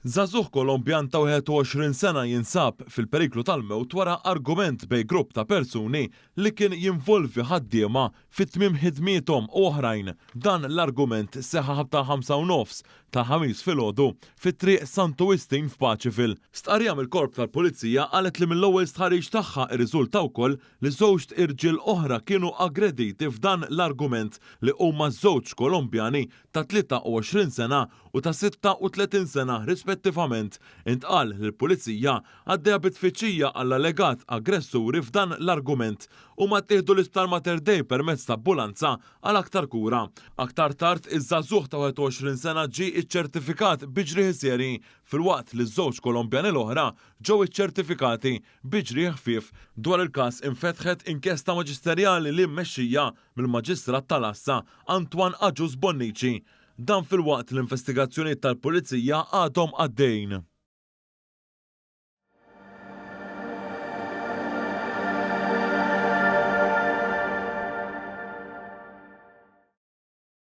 Żagħżugħ Kolombjan ta' 21 sena jinsab fil-periklu tal-mewt wara argument bejn grupp ta' persuni li kien jinvolvi ħaddiema fit-tmiem ħidmietom oħrajn. Dan l-argument seħħ ta' 5:30 ta' ħamis filgħodu fit-triq Santo Wistin f'Paċifil. Stqarrija mill-korp tal-Pulizija qalet li mill-ewwel stħarriġ tagħha irriżulta wkoll li żewġ irġiel oħra kienu aggrediti f'dan l-argument li huma żewġ Kolombjani ta' 23 sena u ta' 36 sena rispettivament. Intqal li l-Pulizija għaddejja bit-tfittxija għall-allegat aggressuri f'dan l-argument u ma ttieħdu l-Isptar Mater Dei permezz ta' ambulanza għal aktar kura. Aktar tard iż-żagħżugħ ta' 21 sena ġie iċċertifikat biġrieħ serji filwaqt li ż-żewġ Kolombjani l-oħra ġew iċċertifikati biġrieħ ħfief. Dwar il-każ infetħet inkjesta maġisterjali li mmexxija mill-Maġistrat tal-Assa Antwan Aġus Bonnici. Dan filwaqt l-investigazzjonijiet tal-Pulizija għadhom għaddejjin.